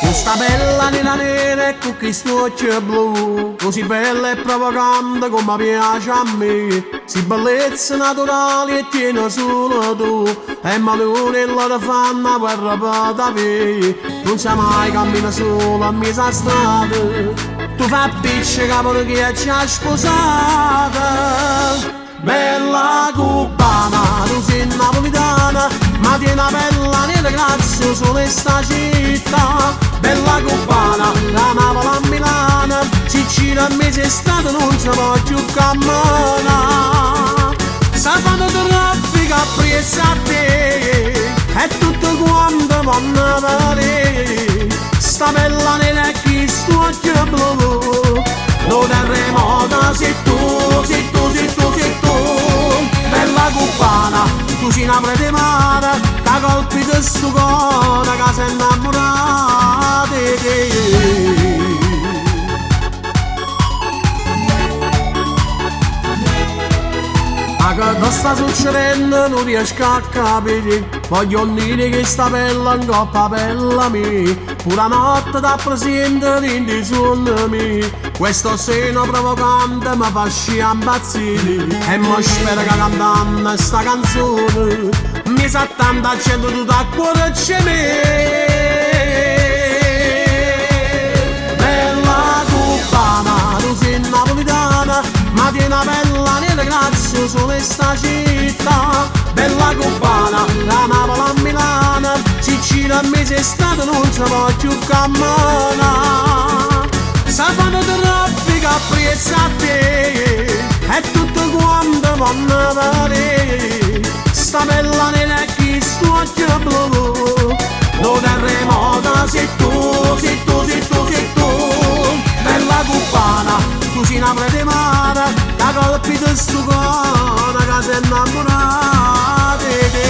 Questa bella nera nera e con questi occhi blu, così bella e provocante come piace a me. Si bellezza naturale e tiene solo tu, e malone loro fanno la guerra per da te. Non sai mai cammina solo a mezza strada, tu fai picce capo che ci ha sposata. Bella cubana, tu sei napolitana, ma tieni una bella nera grazia solo in sta città. Bella cubana, da Napoli a Milano, Sicilia a mese estate non si può più camminare. Sta fanno traffico appresso a te, e tutto quanto vanno vedere. Sta bella nera e chi sto occhio blu, lo terremota sei tu, sei tu, sei tu, sei tu. Bella cubana, tu sei una prete mare, che colpi di sto cuore che sei innamorata di te. Ma che cosa sta succedendo non riesco a capire. Voglio dire che sta bella in coppa bella mia, pure notte da presente di sonno mio. Questo seno provocante mi fa scia impazzire, e mo spero che cantando sta canzone mi sa tanto accendo tutto a cuore c'è me. Bella cubana, tu sei napolitana, ma tieni una bella nera grazia solo in sta città. Bella cubana, da Napoli a Milano, Sicilia a mese estate non si può più camminare. Sa fanno traffico appresso a te, e tutto quanto vanno vedere. Sta bella nera e chi sto occhio blu, lo terremota sei tu, sei tu, sei tu, sei tu. Bella cubana, tu sei una prete mare, da colpi di sto cuore che sei innamorata di te.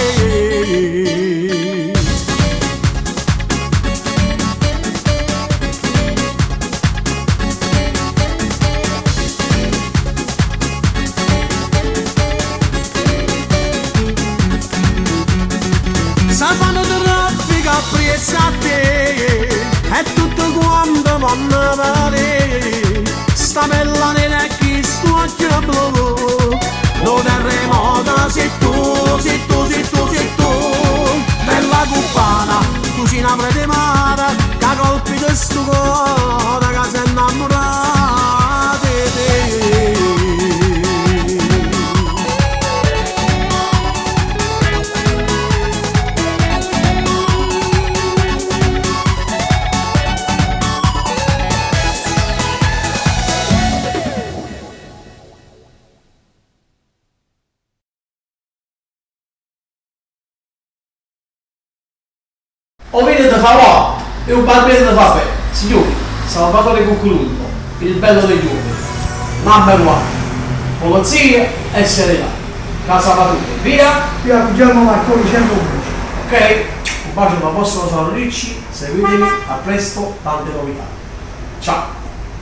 Sa fanno traffico appresso a te, e tutto quanto vanno vedere. Sta bella nera e chi sto occhio blu, lo terremota sei tu, sei tu, sei tu, sei tu. Bella cubana, tu sei una prete mare, che colpi di sto cuore che sei innamorata di te. O vedete fa là e un barbiere da fa bene. Signori, Salvatore Cucculumbo, il bello degli uomini. Number one, polizia e serenità. Casa Patrulla, via! Via Guglielmo Marconi 111. Ok? Un bacio da vostro Sauro Ricci, seguitemi, a presto, tante novità. Ciao!